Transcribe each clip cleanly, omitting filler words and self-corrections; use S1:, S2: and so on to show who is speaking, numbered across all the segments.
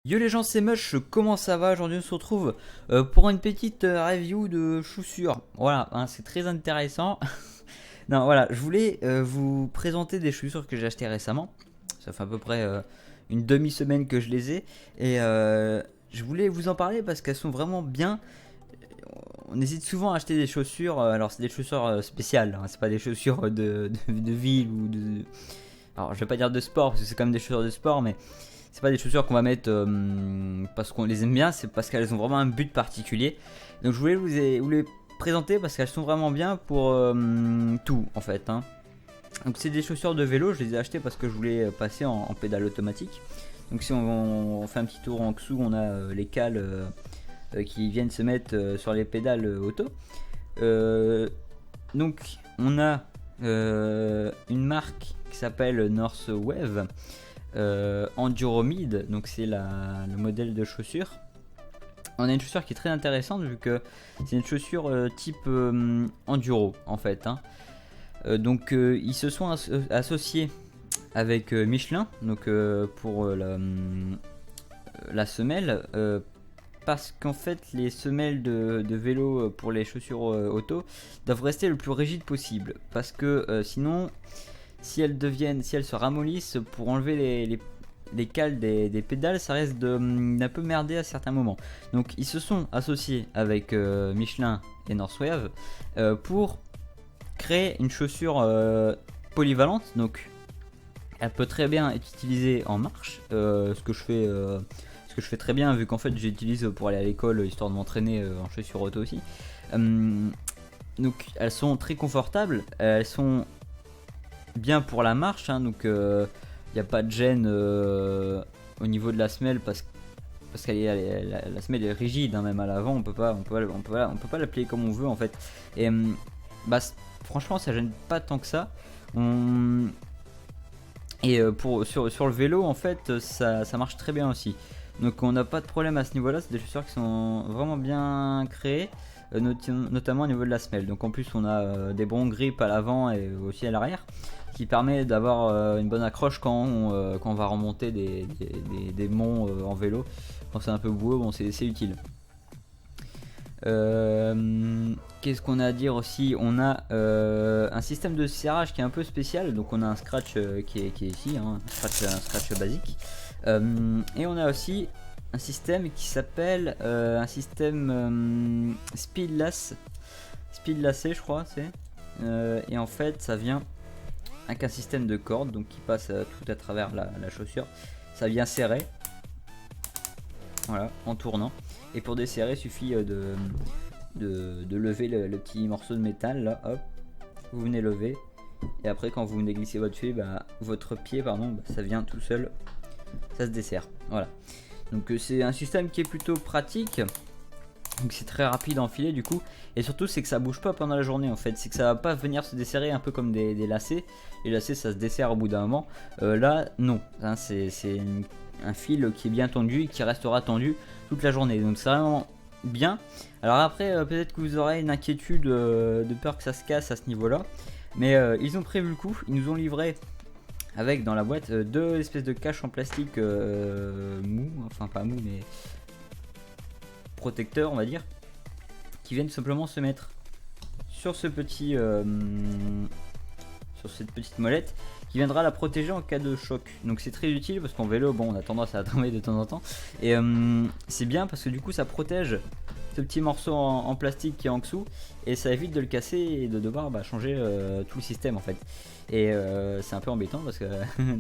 S1: Yo les gens, c'est Mush, comment ça va? Aujourd'hui on se retrouve pour une petite review de chaussures. Voilà, hein, c'est très intéressant. Non, voilà, je voulais vous présenter des chaussures que j'ai achetées récemment. Ça fait à peu près une demi-semaine que je les ai. Et je voulais vous en parler parce qu'elles sont vraiment bien. On hésite souvent à acheter des chaussures. Alors c'est des chaussures spéciales, hein, c'est pas des chaussures de ville ou de... Alors je vais pas dire de sport parce que c'est quand même des chaussures de sport, mais c'est pas des chaussures qu'on va mettre parce qu'on les aime bien, c'est parce qu'elles ont vraiment un but particulier. Donc je voulais vous les présenter parce qu'elles sont vraiment bien pour tout en fait, hein. Donc c'est des chaussures de vélo, je les ai achetées parce que je voulais passer en pédale automatique. Donc si on fait un petit tour en dessous, on a les cales qui viennent se mettre sur les pédales auto. Euh, donc on a une marque qui s'appelle Northwave. Enduromid, donc c'est le modèle de chaussure. On a une chaussure qui est très intéressante vu que c'est une chaussure type enduro en fait, hein. Donc ils se sont associés avec Michelin donc pour la semelle, parce qu'en fait les semelles de vélo pour les chaussures auto doivent rester le plus rigide possible parce que sinon si elles se ramollissent pour enlever les cales des pédales, ça risque d'un peu merder à certains moments. Donc ils se sont associés avec Michelin et Northwave pour créer une chaussure polyvalente. Donc elle peut très bien être utilisée en marche, ce que je fais très bien vu qu'en fait j'utilise pour aller à l'école histoire de m'entraîner en chaussures auto aussi. Donc elles sont très confortables, elles sont bien pour la marche, hein, donc il n'y a pas de gêne au niveau de la semelle parce qu'elle la semelle est rigide, hein, même à l'avant on peut pas l'appliquer comme on veut en fait. Et bah, franchement ça gêne pas tant que ça. Et sur le vélo en fait ça marche très bien aussi. Donc on n'a pas de problème à ce niveau là, c'est des chaussures qui sont vraiment bien créées. Notamment au niveau de la semelle. Donc en plus on a des bons grips à l'avant et aussi à l'arrière qui permet d'avoir une bonne accroche quand on va remonter des monts en vélo. Quand c'est un peu boueux, bon, c'est utile. Qu'est-ce qu'on a à dire aussi? On a un système de serrage qui est un peu spécial. Donc on a un scratch qui est ici, hein, un scratch basique. Et on a aussi un système qui s'appelle un système speed lacé je crois c'est. Et en fait ça vient avec un système de cordes donc qui passe tout à travers la chaussure. Ça vient serrer, voilà, en tournant. Et pour desserrer il suffit de lever le petit morceau de métal là, hop, vous venez lever. Et après quand vous venez glisser votre pied, ça vient tout seul, ça se dessert, voilà. Donc c'est un système qui est plutôt pratique. Donc c'est très rapide à enfiler du coup. Et surtout c'est que ça bouge pas pendant la journée en fait. C'est que ça va pas venir se desserrer un peu comme des lacets. Les lacets ça se dessert au bout d'un moment. Là non, hein, c'est un fil qui est bien tendu et qui restera tendu toute la journée. Donc c'est vraiment bien. Alors après peut-être que vous aurez une inquiétude de peur que ça se casse à ce niveau là. Mais ils ont prévu le coup. Ils nous ont livré avec dans la boîte deux espèces de caches en plastique mou, enfin pas mou mais protecteur on va dire, qui viennent simplement se mettre sur ce petit sur cette petite molette qui viendra la protéger en cas de choc. Donc c'est très utile parce qu'en vélo bon on a tendance à tomber de temps en temps et c'est bien parce que du coup ça protège ce petit morceau en plastique qui est en dessous et ça évite de le casser et de devoir changer tout le système en fait. Et c'est un peu embêtant parce que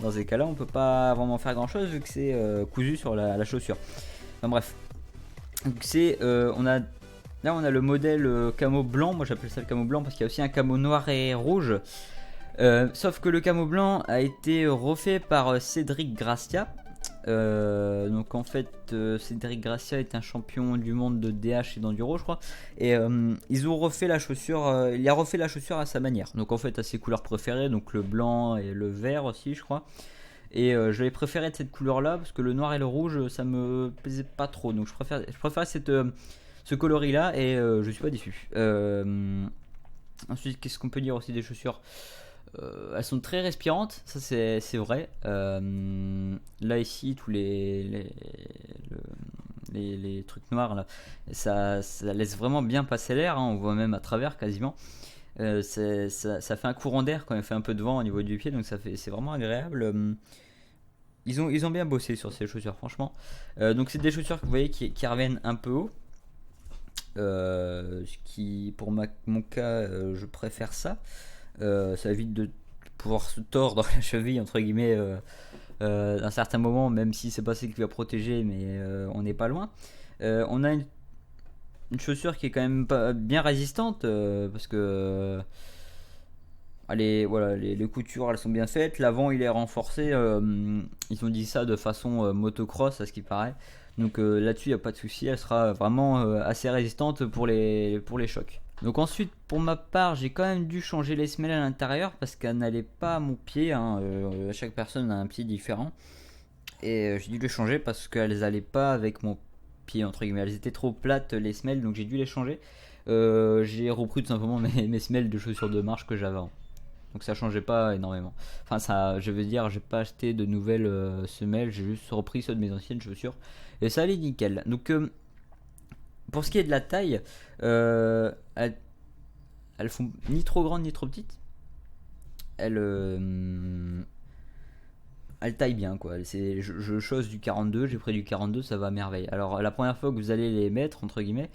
S1: dans ces cas là on peut pas vraiment faire grand chose vu que c'est cousu sur la chaussure. Enfin bref, donc c'est on a le modèle camo blanc. Moi j'appelle ça le camo blanc parce qu'il y a aussi un camo noir et rouge. Sauf que le camo blanc a été refait par Cédric Gracia. Donc en fait Cédric Gracia est un champion du monde de DH et d'enduro je crois. Et ils ont refait la chaussure, il a refait la chaussure à sa manière. Donc en fait à ses couleurs préférées, donc le blanc et le vert aussi je crois. Et je l'ai préféré de cette couleur là parce que le noir et le rouge ça me plaisait pas trop. Donc je préfère ce coloris là et je suis pas déçu. Ensuite qu'est-ce qu'on peut dire aussi des chaussures? Elles sont très respirantes, ça c'est vrai. Là ici les trucs noirs là, ça laisse vraiment bien passer l'air, hein, on voit même à travers quasiment. Ça fait un courant d'air quand il fait un peu de vent au niveau du pied, donc c'est vraiment agréable. Ils ont bien bossé sur ces chaussures, franchement. Donc c'est des chaussures que vous voyez qui reviennent un peu haut. Ce qui, pour mon cas, je préfère ça. Ça évite de pouvoir se tordre la cheville, entre guillemets, à un certain moment, même si c'est pas ce qui va protéger, mais on n'est pas loin. On a une chaussure qui est quand même bien résistante, parce que voilà, les coutures elles sont bien faites, l'avant il est renforcé, ils ont dit ça de façon motocross à ce qui paraît, donc là-dessus il n'y a pas de souci, elle sera vraiment assez résistante pour les chocs. Donc ensuite pour ma part j'ai quand même dû changer les semelles à l'intérieur parce qu'elles n'allaient pas à mon pied, hein, chaque personne a un pied différent, et j'ai dû les changer parce qu'elles n'allaient pas avec mon pied entre guillemets, elles étaient trop plates les semelles, donc j'ai dû les changer. J'ai repris tout simplement mes semelles de chaussures de marche que j'avais avant. Donc ça changeait pas énormément. Enfin ça, je veux dire, j'ai pas acheté de nouvelles semelles, j'ai juste repris ceux de mes anciennes chaussures et ça allait nickel. Donc pour ce qui est de la taille, elles font ni trop grandes ni trop petites. Elles taillent bien quoi. Je chose du 42, j'ai pris du 42, ça va à merveille. Alors la première fois que vous allez les mettre entre guillemets,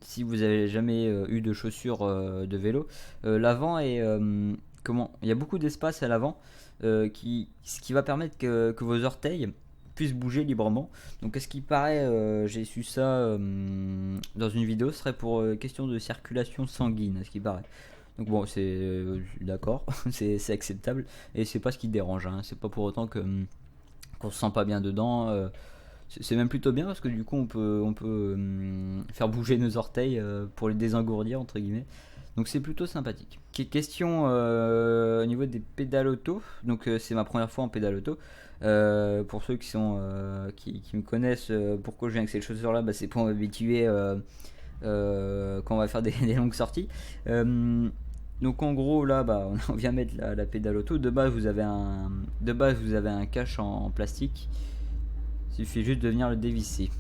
S1: si vous avez jamais eu de chaussures de vélo, l'avant est il y a beaucoup d'espace à l'avant, ce qui va permettre que vos orteils puissent bouger librement. Donc à ce qui paraît, j'ai su ça dans une vidéo, ce serait pour question de circulation sanguine, à ce qui paraît. Donc bon, c'est d'accord, c'est acceptable et c'est pas ce qui dérange, hein. C'est pas pour autant qu'on se sent pas bien dedans. C'est même plutôt bien parce que du coup on peut faire bouger nos orteils pour les désengourdir entre guillemets. Donc c'est plutôt sympathique. Question au niveau des pédales auto. Donc c'est ma première fois en pédale auto. Pour ceux qui me connaissent, pourquoi je viens avec ces chaussures là, c'est pour m'habituer quand on va faire des longues sorties. Donc en gros là on vient mettre la pédale auto. De base vous avez un cache en plastique. Il suffit juste de venir le dévisser.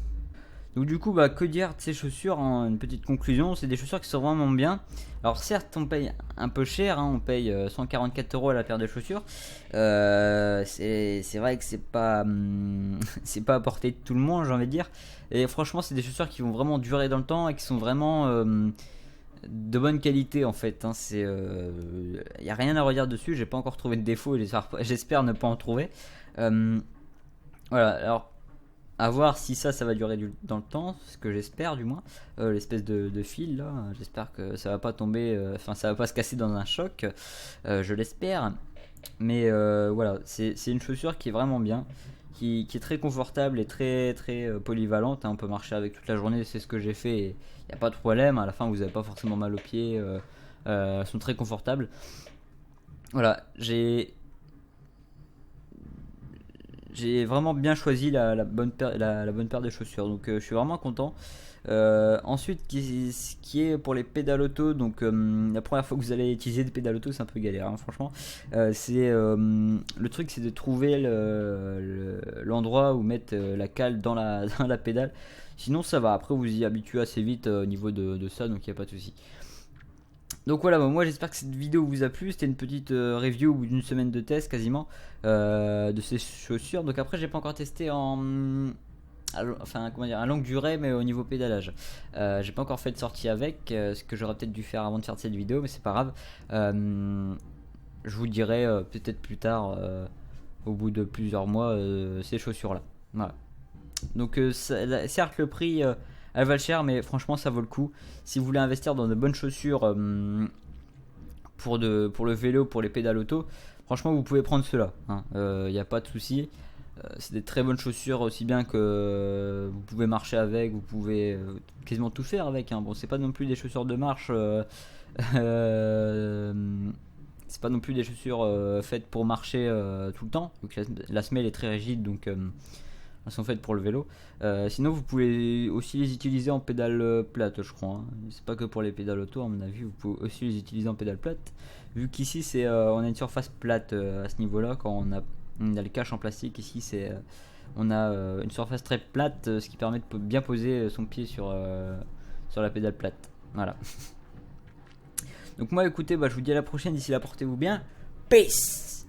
S1: Donc du coup que dire de ces chaussures, hein, une petite conclusion, c'est des chaussures qui sont vraiment bien. Alors certes on paye un peu cher, hein, on paye 144 € à la paire de chaussures. C'est vrai que c'est pas à portée de tout le monde, j'ai envie de dire. Et franchement c'est des chaussures qui vont vraiment durer dans le temps et qui sont vraiment de bonne qualité en fait, hein. Y a rien à redire dessus, j'ai pas encore trouvé de défaut et j'espère ne pas en trouver. Voilà, alors à voir si ça va durer dans le temps, ce que j'espère du moins. L'espèce de fil là, j'espère que ça va pas tomber, ça va pas se casser dans un choc, je l'espère. Mais voilà, c'est une chaussure qui est vraiment bien, qui est très confortable et très très polyvalente, hein. On peut marcher avec toute la journée, c'est ce que j'ai fait et il n'y a pas de problème. À la fin vous n'avez pas forcément mal aux pieds, elles sont très confortables. Voilà, j'ai vraiment bien choisi la bonne paire de chaussures, donc je suis vraiment content. Ensuite, ce qui est pour les pédales auto, donc la première fois que vous allez utiliser des pédales auto, c'est un peu galère, hein, franchement. Le truc, c'est de trouver l'endroit où mettre la cale dans la pédale. Sinon, ça va. Après, vous y habituez assez vite au niveau de ça, donc il n'y a pas de souci. Donc voilà, moi j'espère que cette vidéo vous a plu. C'était une petite review au bout d'une semaine de test quasiment de ces chaussures. Donc après j'ai pas encore testé à longue durée, mais au niveau pédalage. J'ai pas encore fait de sortie avec, ce que j'aurais peut-être dû faire avant de faire cette vidéo, mais c'est pas grave. Je vous dirai peut-être plus tard, au bout de plusieurs mois, ces chaussures là. Voilà. Donc certes le prix elle va le cher, mais franchement ça vaut le coup. Si vous voulez investir dans de bonnes chaussures pour le vélo, pour les pédales auto, franchement vous pouvez prendre cela, hein. Y a pas de souci. C'est des très bonnes chaussures, aussi bien que vous pouvez marcher avec, vous pouvez quasiment tout faire avec, hein. Bon, c'est pas non plus des chaussures de marche, c'est pas non plus des chaussures faites pour marcher tout le temps. Donc la semelle est très rigide, donc elles sont faites pour le vélo. Sinon vous pouvez aussi les utiliser en pédale plate, je crois, hein. C'est pas que pour les pédales auto, à mon avis vous pouvez aussi les utiliser en pédale plate, vu qu'ici on a une surface plate à ce niveau là. Quand on a le cache en plastique, ici On a une surface très plate, ce qui permet de bien poser son pied sur la pédale plate. Voilà. Donc moi écoutez, je vous dis à la prochaine, d'ici là portez-vous bien. Peace.